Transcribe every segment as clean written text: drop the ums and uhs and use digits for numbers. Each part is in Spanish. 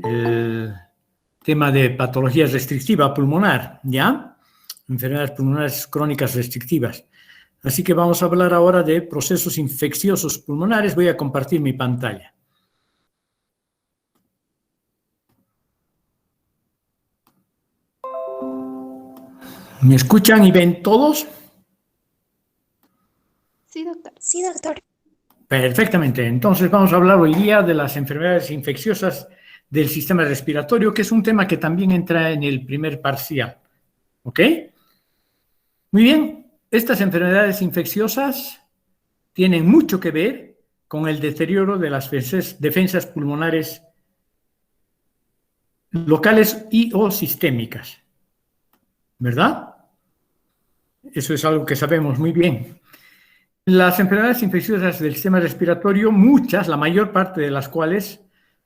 el tema de patología restrictiva pulmonar, ¿ya? Enfermedades pulmonares crónicas restrictivas. Así que vamos a hablar ahora de procesos infecciosos pulmonares. Voy a compartir mi pantalla. ¿Me escuchan y ven todos? Sí, doctor. Sí, doctor. Perfectamente. Entonces vamos a hablar hoy día de las enfermedades infecciosas del sistema respiratorio, que es un tema que también entra en el primer parcial. ¿Ok? Muy bien. Estas enfermedades infecciosas tienen mucho que ver con el deterioro de las defensas pulmonares locales y o sistémicas. ¿Verdad? Eso es algo que sabemos muy bien. Las enfermedades infecciosas del sistema respiratorio, muchas, la mayor parte de las cuales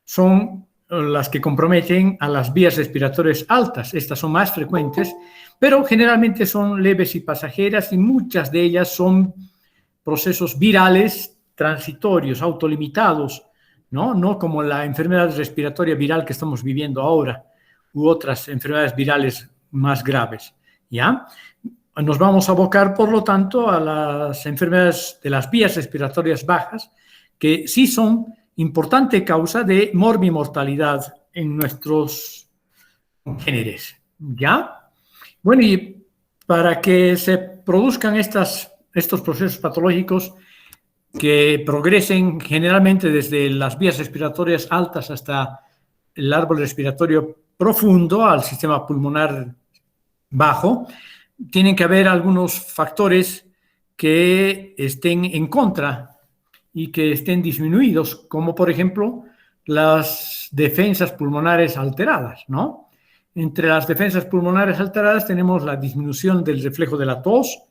son las que comprometen a las vías respiratorias altas. Estas son más frecuentes, pero generalmente son leves y pasajeras y muchas de ellas son procesos virales transitorios, autolimitados, no como la enfermedad respiratoria viral que estamos viviendo ahora u otras enfermedades virales más graves, ¿ya? Nos vamos a abocar, por lo tanto, a las enfermedades de las vías respiratorias bajas, que sí son importante causa de morbimortalidad en nuestros congéneres, ¿ya? Bueno, y para que se produzcan estos procesos patológicos que progresen generalmente desde las vías respiratorias altas hasta el árbol respiratorio profundo, al sistema pulmonar bajo, tienen que haber algunos factores que estén en contra y que estén disminuidos, como por ejemplo las defensas pulmonares alteradas, ¿no? Entre las defensas pulmonares alteradas tenemos la disminución del reflejo de la tos,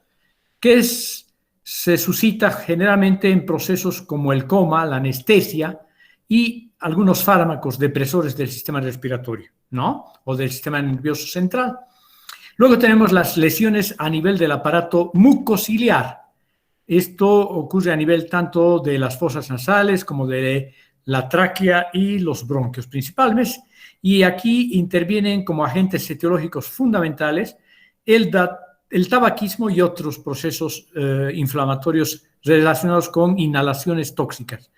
que se suscita generalmente en procesos como el coma, la anestesia y algunos fármacos depresores del sistema respiratorio, ¿no? O del sistema nervioso central. Luego tenemos las lesiones a nivel del aparato mucociliar. Esto ocurre a nivel tanto de las fosas nasales como de la tráquea y los bronquios principalmente. Y aquí intervienen como agentes etiológicos fundamentales el tabaquismo y otros procesos inflamatorios relacionados con inhalaciones tóxicas.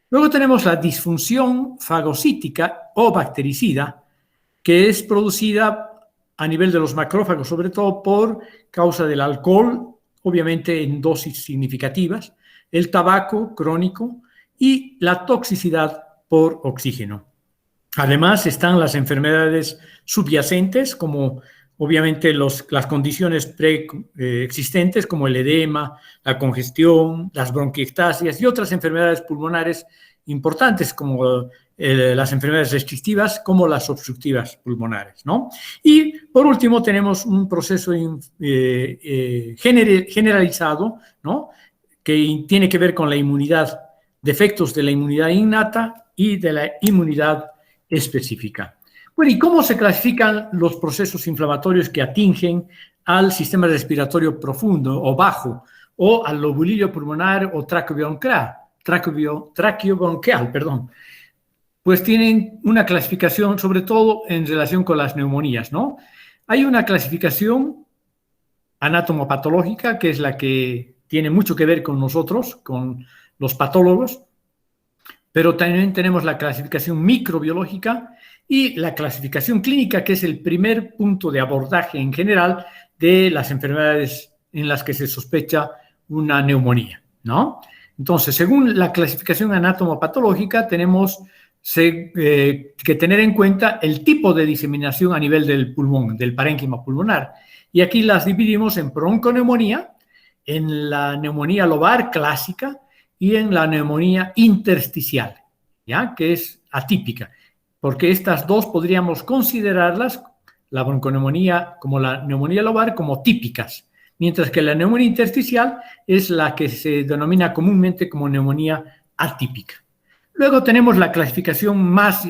Luego tenemos la disfunción fagocítica o bactericida, que es producida a nivel de los macrófagos, sobre todo por causa del alcohol, obviamente en dosis significativas, el tabaco crónico y la toxicidad por oxígeno. Además están las enfermedades subyacentes, como obviamente las condiciones preexistentes, como el edema, la congestión, las bronquiectasias y otras enfermedades pulmonares importantes, como las enfermedades restrictivas, como las obstructivas pulmonares, ¿no? Y por último tenemos un proceso generalizado, ¿no? Que tiene que ver con la inmunidad, defectos de la inmunidad innata y de la inmunidad específica. Bueno, ¿y cómo se clasifican los procesos inflamatorios que atingen al sistema respiratorio profundo o bajo, o al lobulillo pulmonar o traqueobronquial, perdón? Pues tienen una clasificación, sobre todo en relación con las neumonías, ¿no? Hay una clasificación anatomopatológica, que es la que tiene mucho que ver con nosotros, con los patólogos, pero también tenemos la clasificación microbiológica y la clasificación clínica, que es el primer punto de abordaje en general de las enfermedades en las que se sospecha una neumonía, ¿no? Entonces, según la clasificación anatomopatológica, tenemos que tener en cuenta el tipo de diseminación a nivel del pulmón, del parénquima pulmonar. Y aquí las dividimos en bronconeumonía, en la neumonía lobar clásica y en la neumonía intersticial, ¿ya? Que es atípica, porque estas dos podríamos considerarlas, la bronconeumonía como la neumonía lobar, como típicas, mientras que la neumonía intersticial es la que se denomina comúnmente como neumonía atípica. Luego tenemos la clasificación más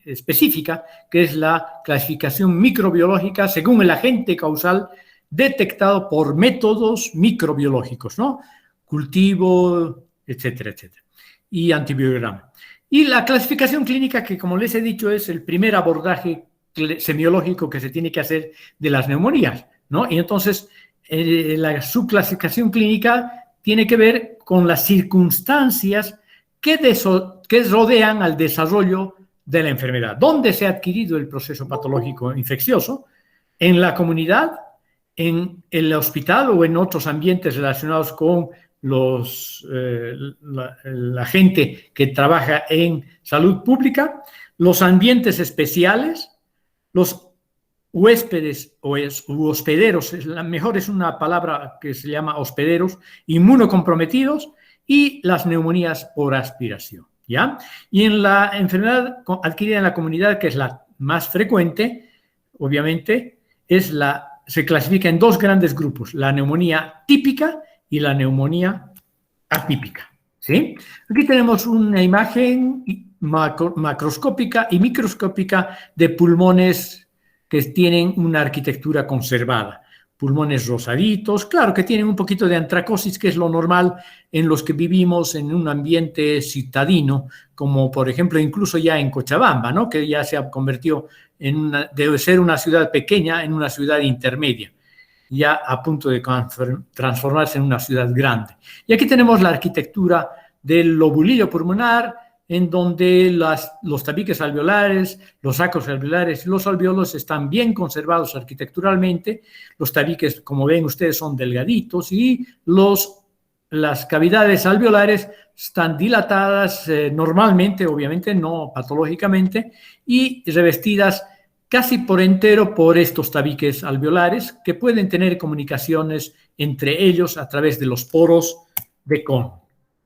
específica, que es la clasificación microbiológica según el agente causal detectado por métodos microbiológicos, ¿no? Cultivo, etcétera, etcétera, y antibiograma. Y la clasificación clínica, que como les he dicho es el primer abordaje semiológico que se tiene que hacer de las neumonías, ¿no? Y entonces la subclasificación clínica tiene que ver con las circunstancias que rodean al desarrollo de la enfermedad. ¿Dónde se ha adquirido el proceso patológico infeccioso? ¿En la comunidad, en el hospital o en otros ambientes relacionados con la gente que trabaja en salud pública? Los ambientes especiales, los huéspedes u hospederos, mejor es una palabra que se llama hospederos, inmunocomprometidos, y las neumonías por aspiración, ¿ya? Y en la enfermedad adquirida en la comunidad, que es la más frecuente, obviamente, se clasifica en dos grandes grupos, la neumonía típica y la neumonía atípica, ¿sí? Aquí tenemos una imagen macroscópica y microscópica de pulmones que tienen una arquitectura conservada. Pulmones rosaditos, claro que tienen un poquito de antracosis, que es lo normal en los que vivimos en un ambiente citadino, como por ejemplo incluso ya en Cochabamba, ¿no? Que ya se ha convertido debe ser una ciudad pequeña en una ciudad intermedia, ya a punto de transformarse en una ciudad grande. Y aquí tenemos la arquitectura del lobulillo pulmonar, en donde los tabiques alveolares, los sacos alveolares y los alveolos están bien conservados arquitecturalmente. Los tabiques, como ven ustedes, son delgaditos y las cavidades alveolares están dilatadas normalmente, obviamente no patológicamente, y revestidas casi por entero por estos tabiques alveolares que pueden tener comunicaciones entre ellos a través de los poros de Kohn,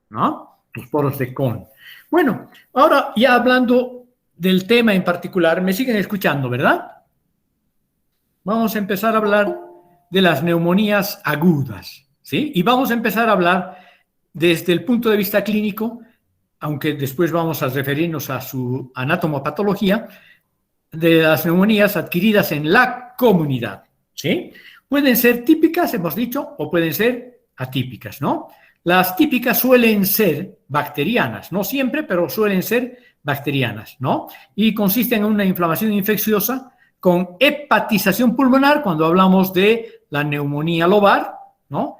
¿no? Los poros de Kohn. Bueno, ahora ya hablando del tema en particular, me siguen escuchando, ¿verdad? Vamos a empezar a hablar de las neumonías agudas, ¿sí? Y vamos a empezar a hablar desde el punto de vista clínico, aunque después vamos a referirnos a su anatomopatología, de las neumonías adquiridas en la comunidad, ¿sí? Pueden ser típicas, hemos dicho, o pueden ser atípicas, ¿no? Las típicas suelen ser bacterianas, no siempre, pero suelen ser bacterianas, ¿no? Y consisten en una inflamación infecciosa con hepatización pulmonar, cuando hablamos de la neumonía lobar, ¿no?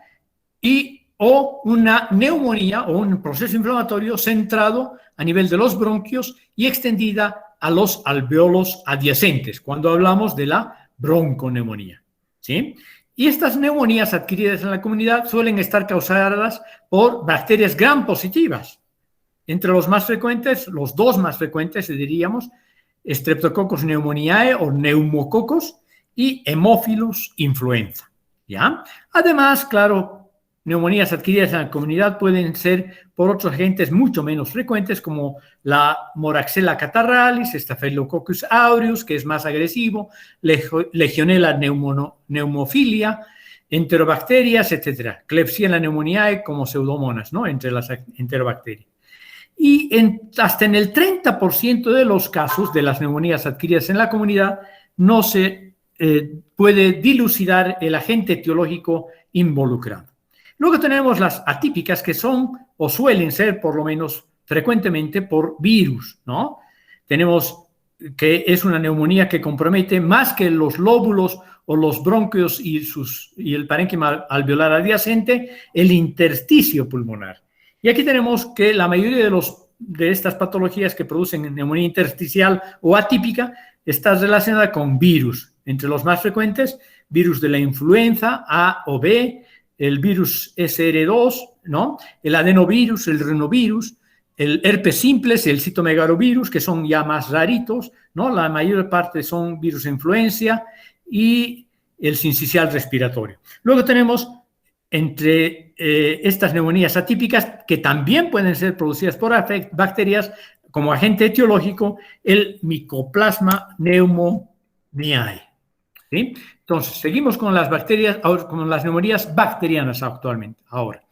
O una neumonía o un proceso inflamatorio centrado a nivel de los bronquios y extendida a los alveolos adyacentes, cuando hablamos de la bronconeumonía, ¿sí? Y estas neumonías adquiridas en la comunidad suelen estar causadas por bacterias gram positivas. Entre los más frecuentes, los dos más frecuentes, diríamos, Streptococcus pneumoniae o neumococos y Haemophilus influenza, ¿ya? Además, claro, neumonías adquiridas en la comunidad pueden ser por otros agentes mucho menos frecuentes, como la Moraxella catarrhalis, Staphylococcus aureus, que es más agresivo, Legionella pneumofilia, enterobacterias, etc. Klebsiella pneumoniae como pseudomonas, ¿no? Entre las enterobacterias. Y hasta en el 30% de los casos de las neumonías adquiridas en la comunidad no se puede dilucidar el agente etiológico involucrado. Luego tenemos las atípicas, que son o suelen ser, por lo menos frecuentemente, por virus, ¿no? Tenemos que es una neumonía que compromete más que los lóbulos o los bronquios y el parénquima alveolar adyacente, el intersticio pulmonar. Y aquí tenemos que la mayoría de estas patologías que producen neumonía intersticial o atípica está relacionada con virus. Entre los más frecuentes, virus de la influenza A o B, el virus SR2, ¿no? El adenovirus, el rinovirus, el herpes simplex, el citomegalovirus, que son ya más raritos, ¿no? La mayor parte son virus influencia y el sincicial respiratorio. Luego tenemos entre estas neumonías atípicas, que también pueden ser producidas por bacterias, como agente etiológico, el Mycoplasma pneumoniae, ¿sí? Entonces, seguimos con las bacterias, con las neumonías bacterianas actualmente. Ahora,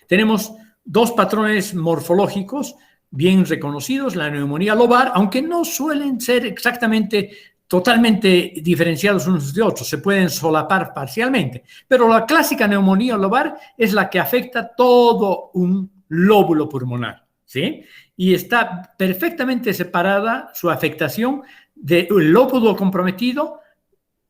tenemos dos patrones morfológicos bien reconocidos, la neumonía lobar, aunque no suelen ser exactamente totalmente diferenciados unos de otros, se pueden solapar parcialmente, pero la clásica neumonía lobar es la que afecta todo un lóbulo pulmonar, ¿sí? Y está perfectamente separada su afectación del lóbulo comprometido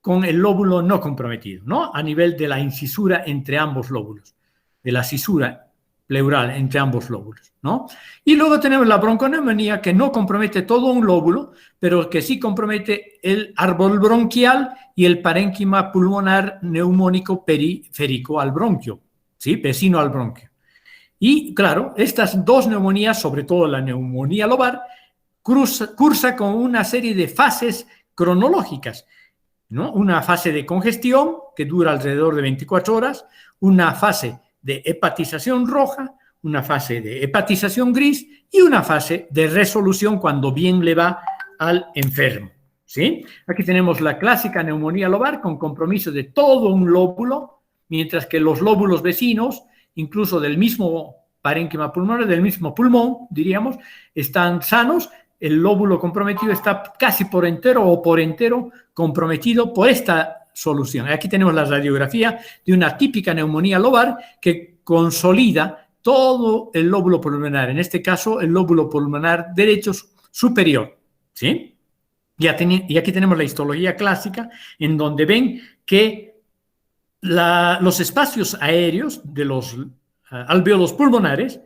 con el lóbulo no comprometido, ¿no? A nivel de la incisura entre ambos lóbulos, de la cisura pleural entre ambos lóbulos, ¿no? Y luego tenemos la bronconeumonía, que no compromete todo un lóbulo, pero que sí compromete el árbol bronquial y el parénquima pulmonar neumónico periférico al bronquio, ¿sí? Vecino al bronquio. Y claro, estas dos neumonías, sobre todo la neumonía lobar, cursa con una serie de fases cronológicas, ¿no? Una fase de congestión que dura alrededor de 24 horas, una fase de hepatización roja, una fase de hepatización gris y una fase de resolución cuando bien le va al enfermo, ¿sí? Aquí tenemos la clásica neumonía lobar con compromiso de todo un lóbulo, mientras que los lóbulos vecinos, incluso del mismo parénquima pulmonar, del mismo pulmón, diríamos, están sanos. El lóbulo comprometido está casi por entero o por entero comprometido por esta solución. Aquí tenemos la radiografía de una típica neumonía lobar que consolida todo el lóbulo pulmonar, en este caso el lóbulo pulmonar derecho superior, ¿sí? Y aquí tenemos la histología clásica, en donde ven que los espacios aéreos de los alvéolos pulmonares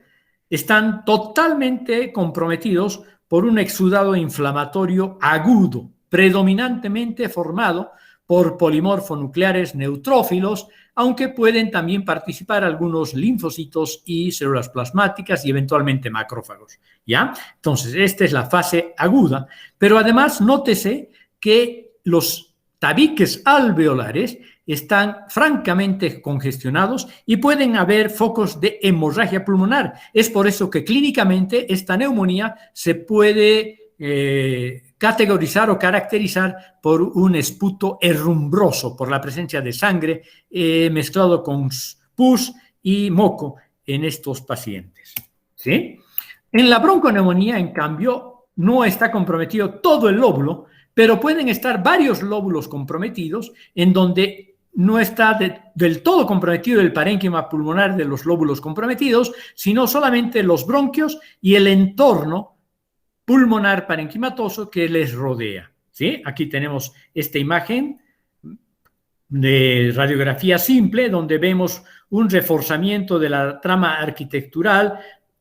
están totalmente comprometidos por un exudado inflamatorio agudo, predominantemente formado por polimorfonucleares neutrófilos, aunque pueden también participar algunos linfocitos y células plasmáticas y eventualmente macrófagos, ¿ya? Entonces, esta es la fase aguda, pero además nótese que los tabiques alveolares están francamente congestionados y pueden haber focos de hemorragia pulmonar. Es por eso que clínicamente esta neumonía se puede categorizar o caracterizar por un esputo herrumbroso, por la presencia de sangre mezclado con pus y moco en estos pacientes, ¿sí? En la bronconeumonía, en cambio, no está comprometido todo el lóbulo, pero pueden estar varios lóbulos comprometidos en donde no está del todo comprometido el parénquima pulmonar de los lóbulos comprometidos, sino solamente los bronquios y el entorno pulmonar parenquimatoso que les rodea, ¿sí? Aquí tenemos esta imagen de radiografía simple donde vemos un reforzamiento de la trama arquitectural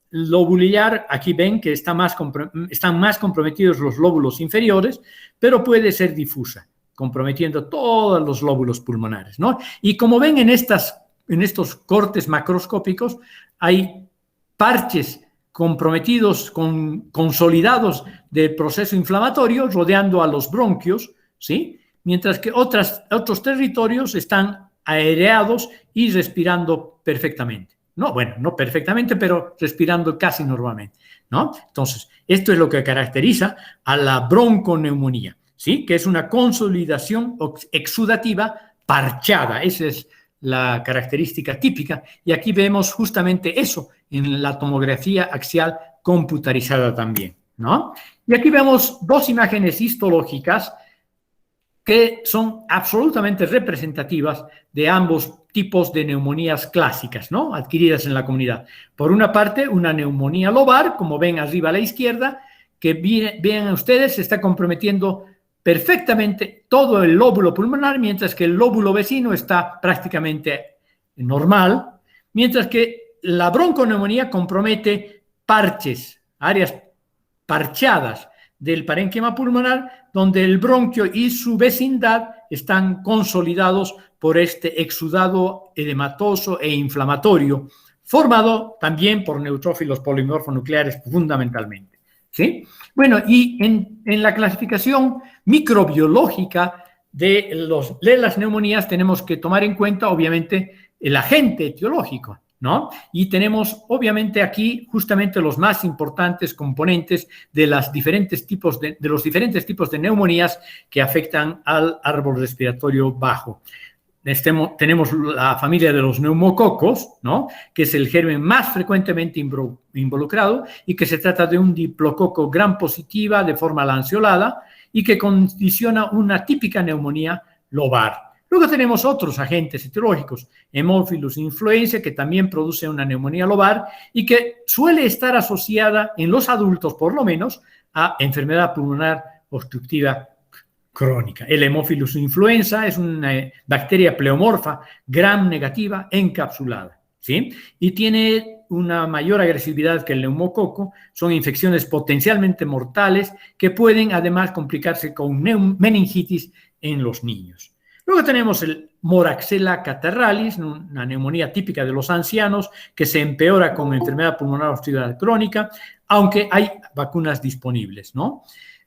lobular. Aquí ven que están más comprometidos los lóbulos inferiores, pero puede ser difusa, comprometiendo todos los lóbulos pulmonares, ¿no? Y como ven en estos cortes macroscópicos, hay parches comprometidos, consolidados del proceso inflamatorio rodeando a los bronquios, ¿sí? Mientras que otros territorios están aereados y respirando perfectamente. No, bueno, no perfectamente, pero respirando casi normalmente, ¿no? Entonces, esto es lo que caracteriza a la bronconeumonía, ¿sí? Que es una consolidación exudativa parchada. Esa es la característica típica. Y aquí vemos justamente eso en la tomografía axial computarizada también, ¿no? Y aquí vemos dos imágenes histológicas que son absolutamente representativas de ambos tipos de neumonías clásicas, ¿no? Adquiridas en la comunidad. Por una parte, una neumonía lobar, como ven arriba a la izquierda, que vean ustedes, se está comprometiendo perfectamente todo el lóbulo pulmonar, mientras que el lóbulo vecino está prácticamente normal, mientras que la bronconeumonía compromete parches, áreas parchadas del parénquima pulmonar, donde el bronquio y su vecindad están consolidados por este exudado edematoso e inflamatorio, formado también por neutrófilos polimorfonucleares fundamentalmente, ¿sí? Bueno, y en la clasificación microbiológica de las neumonías tenemos que tomar en cuenta, obviamente, el agente etiológico, ¿no? Y tenemos, obviamente, aquí justamente los más importantes componentes de los diferentes tipos de neumonías que afectan al árbol respiratorio bajo. Tenemos la familia de los neumococos, ¿no? Que es el germen más frecuentemente involucrado y que se trata de un diplococo gram positiva de forma lanceolada y que condiciona una típica neumonía lobar. Luego tenemos otros agentes etiológicos, Haemophilus influenzae, que también produce una neumonía lobar y que suele estar asociada en los adultos, por lo menos, a enfermedad pulmonar obstructiva crónica. El Haemophilus influenzae es una bacteria pleomorfa gram negativa encapsulada, ¿sí? Y tiene una mayor agresividad que el neumococo, son infecciones potencialmente mortales que pueden además complicarse con meningitis en los niños. Luego tenemos el Moraxella catarrhalis, una neumonía típica de los ancianos que se empeora con enfermedad pulmonar obstructiva crónica, aunque hay vacunas disponibles, ¿no?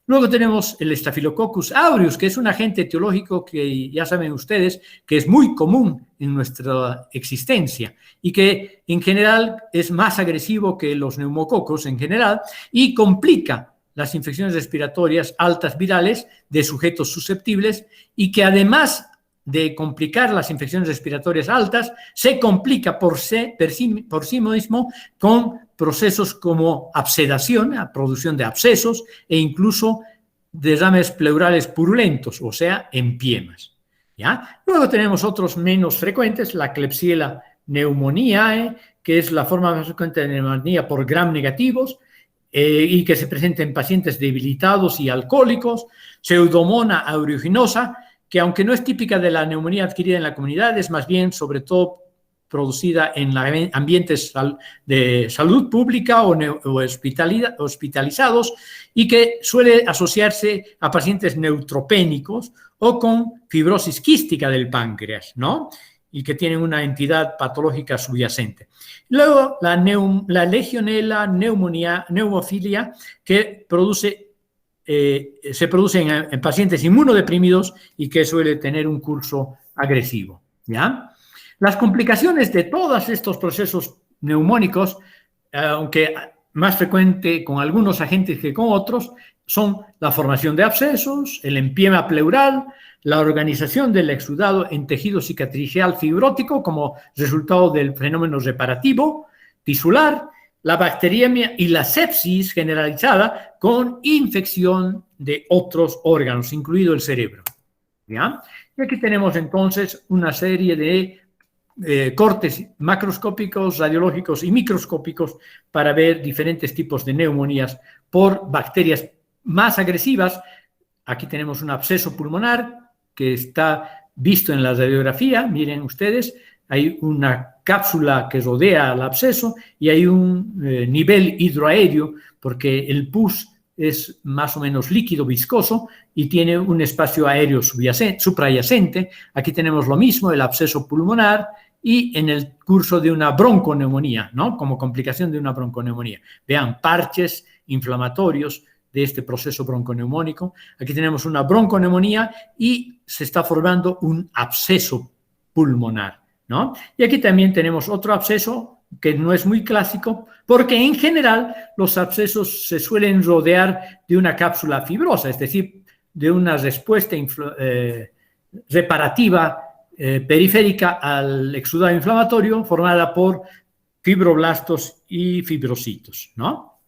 Luego tenemos el Staphylococcus aureus, que es un agente etiológico que ya saben ustedes que es muy común en nuestra existencia y que en general es más agresivo que los neumococos en general y complica las infecciones respiratorias altas virales de sujetos susceptibles y que además de complicar las infecciones respiratorias altas, se complica por sí mismo con procesos como absedación, la producción de abscesos e incluso derrames pleurales purulentos, o sea, empiemas, ¿ya? Luego tenemos otros menos frecuentes, la Klebsiella pneumoniae, que es la forma más frecuente de neumonía por gram negativos, y que se presenta en pacientes debilitados y alcohólicos, Pseudomonas aeruginosa, que aunque no es típica de la neumonía adquirida en la comunidad, es más bien, sobre todo, producida en ambientes de salud pública o hospitalizados y que suele asociarse a pacientes neutropénicos o con fibrosis quística del páncreas, ¿no? Y que tienen una entidad patológica subyacente. Luego, la Legionella pneumofilia, que se produce en pacientes inmunodeprimidos y que suele tener un curso agresivo, ¿ya? Las complicaciones de todos estos procesos neumónicos, aunque más frecuente con algunos agentes que con otros, son la formación de abscesos, el empiema pleural, la organización del exudado en tejido cicatricial fibrótico como resultado del fenómeno reparativo, tisular, la bacteriemia y la sepsis generalizada con infección de otros órganos, incluido el cerebro, ¿ya? Y aquí tenemos entonces una serie de cortes macroscópicos, radiológicos y microscópicos para ver diferentes tipos de neumonías por bacterias más agresivas. Aquí tenemos un absceso pulmonar que está visto en la radiografía. Miren ustedes, hay una cápsula que rodea al absceso y hay un nivel hidroaéreo porque el pus es más o menos líquido, viscoso y tiene un espacio aéreo suprayacente. Aquí tenemos lo mismo, el absceso pulmonar y en el curso de una bronconeumonía, ¿no? Como complicación de una bronconeumonía. Vean, parches inflamatorios de este proceso bronconeumónico. Aquí tenemos una bronconeumonía y se está formando un absceso pulmonar, ¿no? Y aquí también tenemos otro absceso que no es muy clásico, porque en general los abscesos se suelen rodear de una cápsula fibrosa, es decir, de una respuesta reparativa periférica al exudado inflamatorio formada por fibroblastos y fibrocitos, ¿no?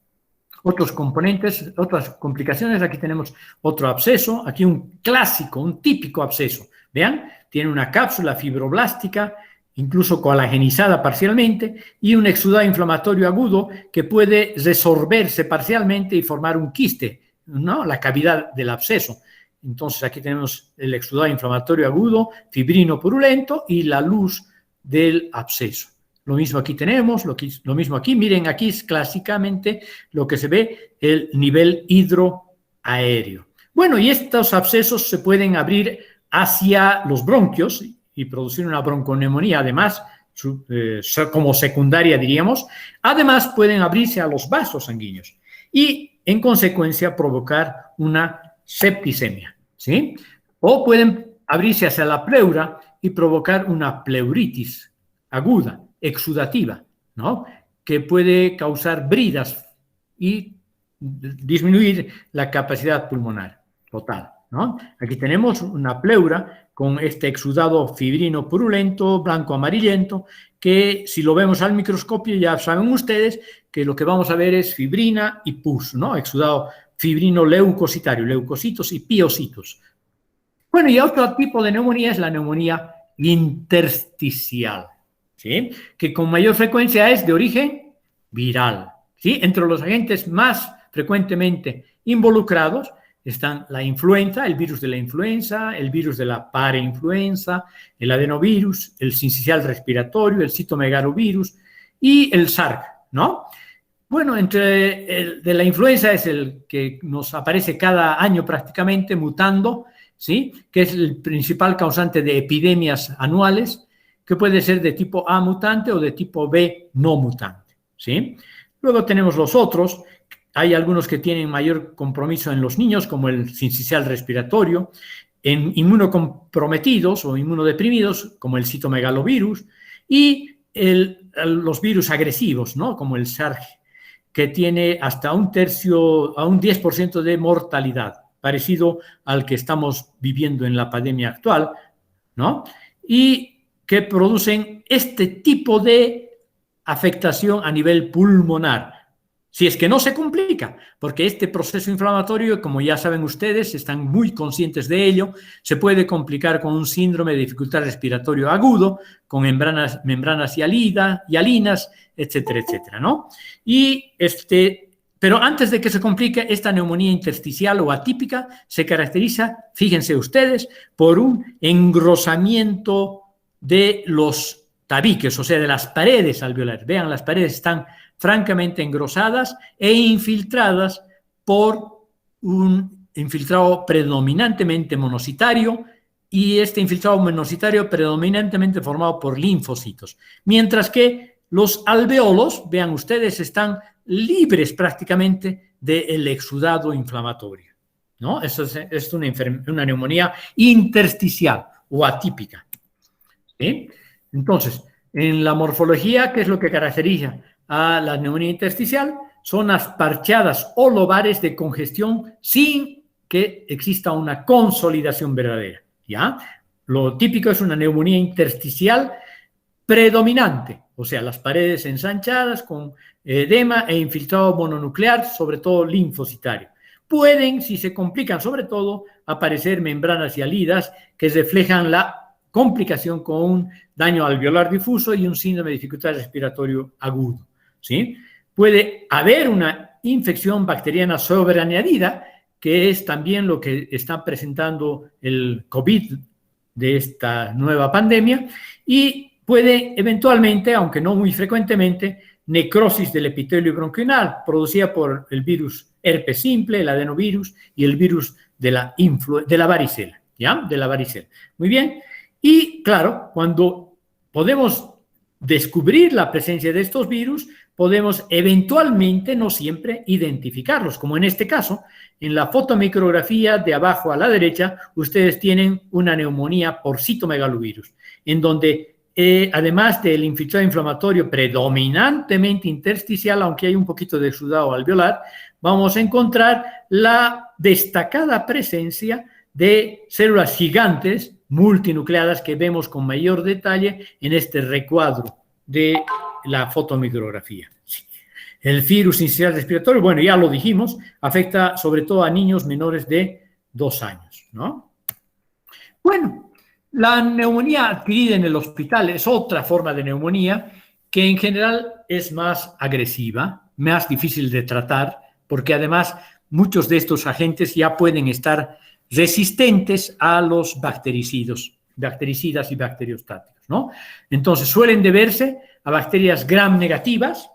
Otros componentes, otras complicaciones, aquí tenemos otro absceso, aquí un clásico, un típico absceso, vean, tiene una cápsula fibroblástica, incluso colagenizada parcialmente, y un exudado inflamatorio agudo que puede resorberse parcialmente y formar un quiste, ¿no? La cavidad del absceso. Entonces, aquí tenemos el exudado inflamatorio agudo, fibrino purulento y la luz del absceso. Lo mismo aquí tenemos, lo mismo aquí. Miren, aquí es clásicamente lo que se ve, el nivel hidroaéreo. Bueno, y estos abscesos se pueden abrir hacia los bronquios y producir una bronconeumonía, además, como secundaria, diríamos. Además, pueden abrirse a los vasos sanguíneos y, en consecuencia, provocar una septicemia, ¿sí? O pueden abrirse hacia la pleura y provocar una pleuritis aguda, exudativa, ¿no? Que puede causar bridas y disminuir la capacidad pulmonar total, ¿no? Aquí tenemos una pleura con este exudado fibrino purulento, blanco amarillento, que si lo vemos al microscopio ya saben ustedes que lo que vamos a ver es fibrina y pus, ¿no? Exudado fibrino leucocitario, leucocitos y piocitos. Bueno, y otro tipo de neumonía es la neumonía intersticial, ¿sí? Que con mayor frecuencia es de origen viral, ¿sí? Entre los agentes más frecuentemente involucrados están la influenza, el virus de la influenza, el virus de la parainfluenza, el adenovirus, el sincicial respiratorio, el citomegalovirus y el SARS, ¿no? Bueno, entre el de la influenza es el que nos aparece cada año prácticamente mutando, ¿sí? Que es el principal causante de epidemias anuales, que puede ser de tipo A mutante o de tipo B no mutante, ¿sí? Luego tenemos los otros. Hay algunos que tienen mayor compromiso en los niños, como el sincicial respiratorio, en inmunocomprometidos o inmunodeprimidos, como el citomegalovirus, y los virus agresivos, ¿no? Como el SARS, que tiene hasta un 10% de mortalidad, parecido al que estamos viviendo en la pandemia actual, ¿no? Y que producen este tipo de afectación a nivel pulmonar, si es que no se complica, porque este proceso inflamatorio, como ya saben ustedes, están muy conscientes de ello, se puede complicar con un síndrome de dificultad respiratorio agudo, con membranas hialinas, etcétera, etcétera, ¿no? Pero antes de que se complique, esta neumonía intersticial o atípica se caracteriza, fíjense ustedes, por un engrosamiento de los tabiques, o sea, de las paredes alveolares. Vean, las paredes están francamente engrosadas e infiltradas por un infiltrado predominantemente monocitario, y este infiltrado monocitario predominantemente formado por linfocitos, mientras que los alveolos, vean ustedes, están libres prácticamente del exudado inflamatorio, ¿no? Eso es una neumonía intersticial o atípica, ¿sí? Entonces, en la morfología, ¿qué es lo que caracteriza a la neumonía intersticial? Zonas parchadas o lobares de congestión sin que exista una consolidación verdadera, ¿ya? Lo típico es una neumonía intersticial predominante, o sea, las paredes ensanchadas con edema e infiltrado mononuclear, sobre todo linfocitario. Pueden, si se complican sobre todo, aparecer membranas hialidas que reflejan la complicación con un daño alveolar difuso y un síndrome de dificultad respiratorio agudo, ¿sí? Puede haber una infección bacteriana sobreañadida, que es también lo que está presentando el COVID de esta nueva pandemia, y puede eventualmente, aunque no muy frecuentemente, necrosis del epitelio bronquial producida por el virus herpes simple, el adenovirus y el virus de la varicela, ¿ya? De la varicela. Muy bien. Y claro, cuando podemos descubrir la presencia de estos virus, podemos eventualmente, no siempre, identificarlos, como en este caso, en la fotomicrografía de abajo a la derecha, ustedes tienen una neumonía por citomegalovirus, en donde además del infiltrado inflamatorio predominantemente intersticial, aunque hay un poquito de exudado alveolar, vamos a encontrar la destacada presencia de células gigantes multinucleadas que vemos con mayor detalle en este recuadro de la fotomicrografía. Sí. El virus sincicial respiratorio, bueno, ya lo dijimos, afecta sobre todo a niños menores de 2 años, ¿no? Bueno, la neumonía adquirida en el hospital es otra forma de neumonía que en general es más agresiva, más difícil de tratar, porque además muchos de estos agentes ya pueden estar resistentes a los bactericidas y bacteriostáticos, ¿no? Entonces suelen deberse a bacterias gram negativas,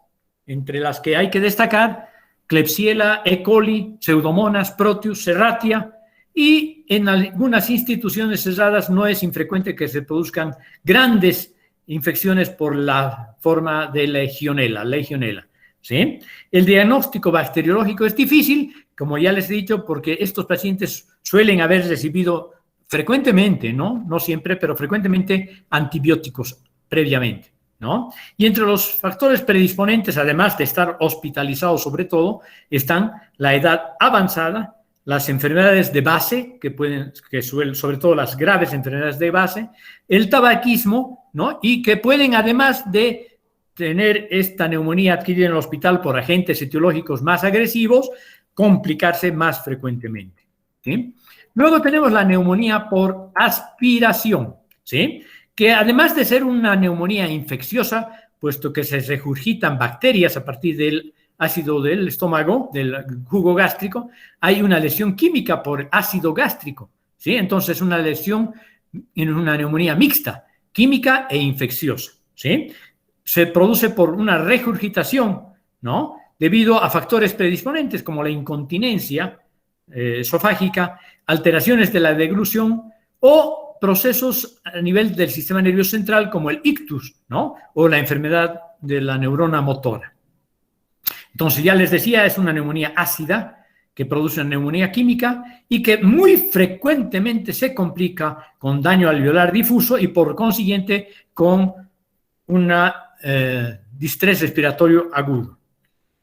entre las que hay que destacar Klebsiella, E. coli, Pseudomonas, Proteus, Serratia, y en algunas instituciones cerradas no es infrecuente que se produzcan grandes infecciones por la forma de Legionella, ¿sí? El diagnóstico bacteriológico es difícil, como ya les he dicho, porque estos pacientes suelen haber recibido frecuentemente, no siempre, pero frecuentemente antibióticos previamente, ¿no? Y entre los factores predisponentes, además de estar hospitalizados sobre todo, están la edad avanzada, las enfermedades de base, sobre todo las graves enfermedades de base, el tabaquismo, ¿no? Y que pueden, además de tener esta neumonía adquirida en el hospital por agentes etiológicos más agresivos, complicarse más frecuentemente, ¿sí? Luego tenemos la neumonía por aspiración, ¿sí? Que además de ser una neumonía infecciosa, puesto que se regurgitan bacterias a partir del ácido del estómago, del jugo gástrico, hay una lesión química por ácido gástrico, ¿sí? Entonces, una lesión en una neumonía mixta, química e infecciosa, ¿sí? Se produce por una regurgitación, ¿no? Debido a factores predisponentes como la incontinencia esofágica, alteraciones de la deglución o procesos a nivel del sistema nervioso central como el ictus, ¿no? O la enfermedad de la neurona motora. Entonces, ya les decía, es una neumonía ácida que produce una neumonía química y que muy frecuentemente se complica con daño alveolar difuso y por consiguiente con una distrés respiratorio agudo,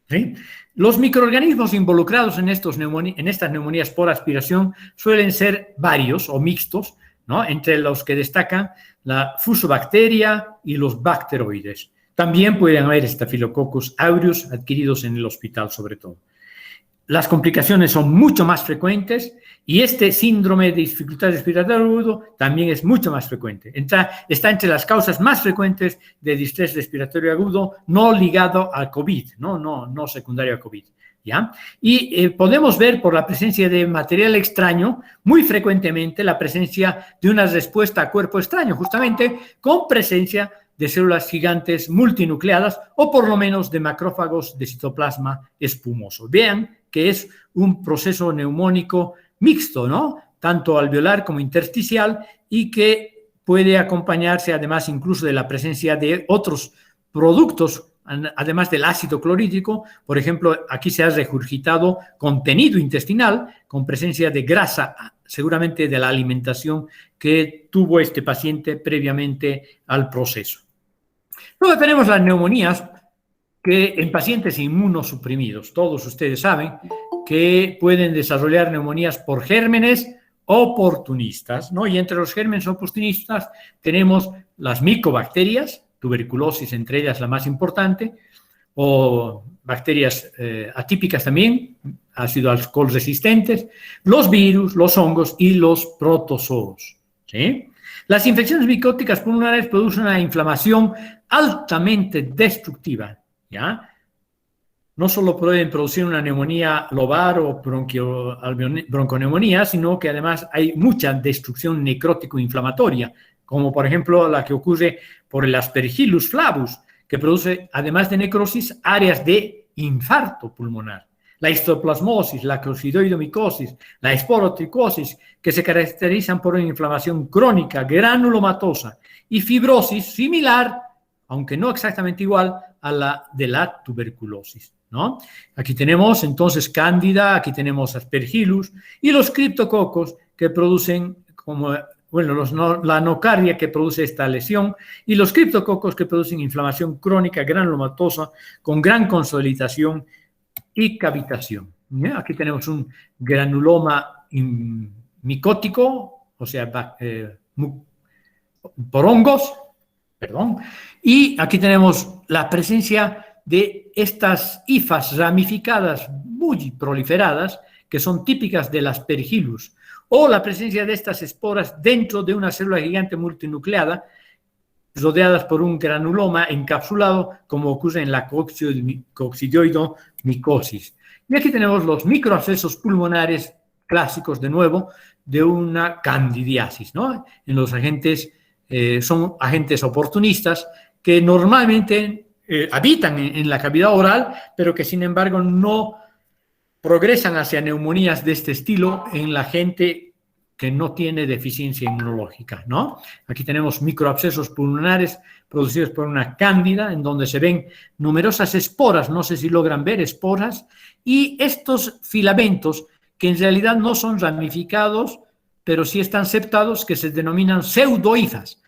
¿sí? Los microorganismos involucrados en estas neumonías por aspiración suelen ser varios o mixtos, ¿no? Entre los que destacan la fusobacteria y los bacteroides. También pueden haber Staphylococcus aureus adquiridos en el hospital, sobre todo. Las complicaciones son mucho más frecuentes y este síndrome de dificultad respiratoria agudo también es mucho más frecuente. Está entre las causas más frecuentes de distrés respiratorio agudo no ligado al COVID, no secundario a COVID, ¿ya? Y podemos ver por la presencia de material extraño, muy frecuentemente la presencia de una respuesta a cuerpo extraño, justamente con presencia de células gigantes multinucleadas o por lo menos de macrófagos de citoplasma espumoso. Vean que es un proceso neumónico mixto, ¿no? Tanto alveolar como intersticial y que puede acompañarse además incluso de la presencia de otros productos, además del ácido clorhídrico. Por ejemplo, aquí se ha regurgitado contenido intestinal con presencia de grasa, seguramente de la alimentación que tuvo este paciente previamente al proceso. Luego tenemos las neumonías que en pacientes inmunosuprimidos, todos ustedes saben que pueden desarrollar neumonías por gérmenes oportunistas, ¿no? Y entre los gérmenes oportunistas tenemos las micobacterias, tuberculosis entre ellas la más importante, o bacterias atípicas también, ácido alcohol resistentes, los virus, los hongos y los protozoos, ¿sí? Las infecciones micóticas pulmonares producen una inflamación altamente destructiva, ¿ya? No solo pueden producir una neumonía lobar o bronconeumonía, sino que además hay mucha destrucción necrótico-inflamatoria, como por ejemplo la que ocurre por el Aspergillus flavus, que produce, además de necrosis, áreas de infarto pulmonar. La histoplasmosis, la coccidioidomicosis, la esporotricosis, que se caracterizan por una inflamación crónica, granulomatosa y fibrosis similar, aunque no exactamente igual, a la de la tuberculosis, ¿no? Aquí tenemos entonces cándida, aquí tenemos aspergillus y los criptococos que producen, la nocardia que produce esta lesión y los criptococos que producen inflamación crónica granulomatosa con gran consolidación y cavitación. Aquí tenemos un granuloma micótico, o sea, por hongos, perdón, y aquí tenemos la presencia de estas hifas ramificadas muy proliferadas que son típicas del Aspergillus, o la presencia de estas esporas dentro de una célula gigante multinucleada rodeadas por un granuloma encapsulado, como ocurre en la coccidioidomicosis. Y aquí tenemos los microabscesos pulmonares clásicos, de nuevo, de una candidiasis, ¿no? En los agentes, son agentes oportunistas que normalmente habitan en la cavidad oral, pero que sin embargo no progresan hacia neumonías de este estilo en la gente que no tiene deficiencia inmunológica, ¿no? Aquí tenemos microabscesos pulmonares producidos por una cándida, en donde se ven numerosas esporas, no sé si logran ver esporas, y estos filamentos que en realidad no son ramificados, pero sí están septados, que se denominan pseudohifas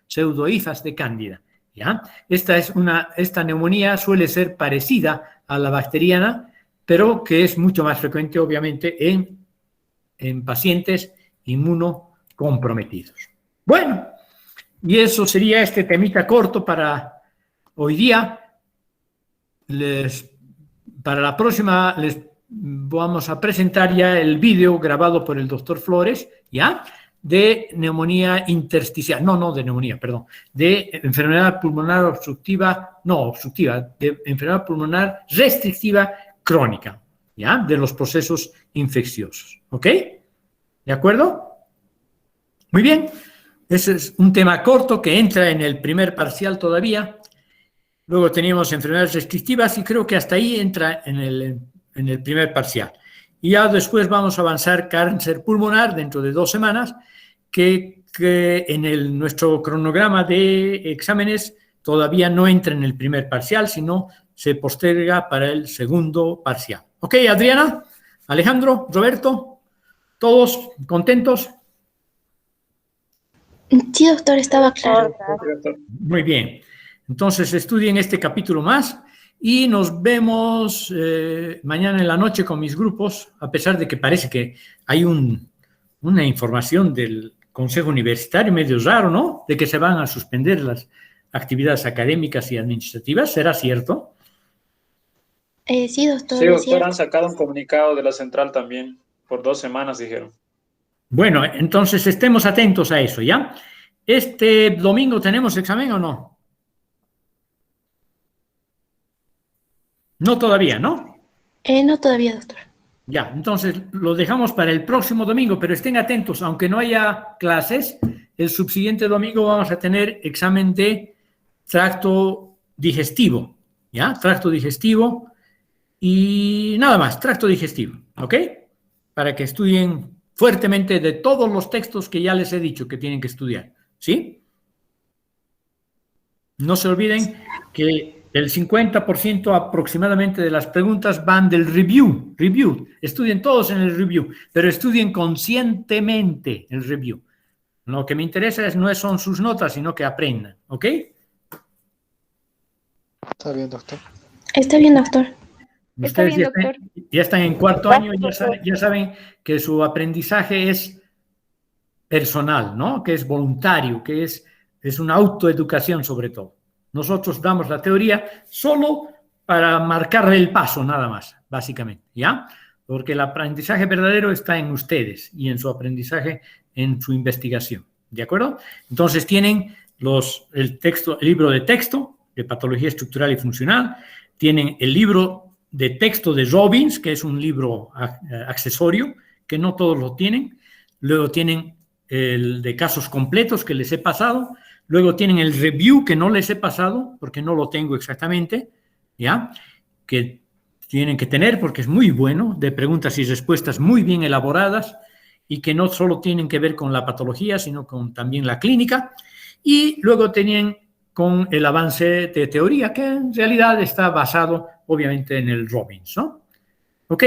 de cándida, ¿ya? Esta neumonía suele ser parecida a la bacteriana, pero que es mucho más frecuente, obviamente, en pacientes inmunocomprometidos. Bueno, y eso sería este temita corto para hoy día. Para la próxima les vamos a presentar ya el vídeo grabado por el doctor Flores, ¿ya? De neumonía intersticial, no de neumonía, perdón, de enfermedad pulmonar obstructiva, de enfermedad pulmonar restrictiva crónica, ¿ya? De los procesos infecciosos, ¿ok? ¿De acuerdo? Muy bien, ese es un tema corto que entra en el primer parcial todavía. Luego teníamos enfermedades restrictivas y creo que hasta ahí entra en el primer parcial. Y ya después vamos a avanzar cáncer pulmonar dentro de 2 semanas, que en nuestro cronograma de exámenes todavía no entra en el primer parcial, sino se posterga para el segundo parcial. ¿Ok, Adriana? Alejandro, Roberto, ¿todos contentos? Sí, doctor, estaba claro. Muy bien. Entonces, estudien este capítulo más y nos vemos mañana en la noche con mis grupos, a pesar de que parece que hay una información del Consejo Universitario medio raro, ¿no? De que se van a suspender las actividades académicas y administrativas. ¿Será cierto? Sí, doctor. Sí, es doctor, cierto. han sacado un comunicado de la central también. Por 2 semanas, dijeron. Bueno, entonces estemos atentos a eso, ¿ya? ¿Este domingo tenemos examen o no? No todavía, ¿no? No todavía, doctor. Ya, entonces lo dejamos para el próximo domingo, pero estén atentos, aunque no haya clases, el subsiguiente domingo vamos a tener examen de tracto digestivo, ¿ya? Tracto digestivo y nada más, tracto digestivo, ¿ok? Para que estudien fuertemente de todos los textos que ya les he dicho que tienen que estudiar, ¿sí? No se olviden que el 50% aproximadamente de las preguntas van del review. Estudien todos en el review, pero estudien conscientemente el review. Lo que me interesa no son sus notas, sino que aprendan, ¿ok? Está bien, doctor. Está bien, doctor. Ustedes Está bien, ya están en cuarto año, ya saben que su aprendizaje es personal, ¿no? Que es voluntario, que es una autoeducación sobre todo. Nosotros damos la teoría solo para marcarle el paso, nada más, básicamente, ¿ya? Porque el aprendizaje verdadero está en ustedes y en su aprendizaje, en su investigación, ¿de acuerdo? Entonces tienen el libro de texto de patología estructural y funcional, tienen el libro de texto de Robbins, que es un libro accesorio, que no todos lo tienen, luego tienen el de casos completos que les he pasado, luego tienen el review que no les he pasado porque no lo tengo exactamente, ¿ya? Que tienen que tener porque es muy bueno, de preguntas y respuestas muy bien elaboradas y que no solo tienen que ver con la patología, sino con también la clínica. Y luego tenían con el avance de teoría, que en realidad está basado obviamente en el Robbins, ¿no? ¿Ok?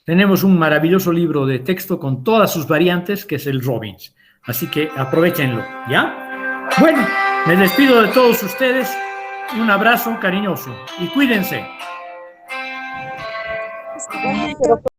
Tenemos un maravilloso libro de texto con todas sus variantes, que es el Robbins. Así que aprovechenlo, ¿ya? Bueno, me despido de todos ustedes. Un abrazo cariñoso y cuídense.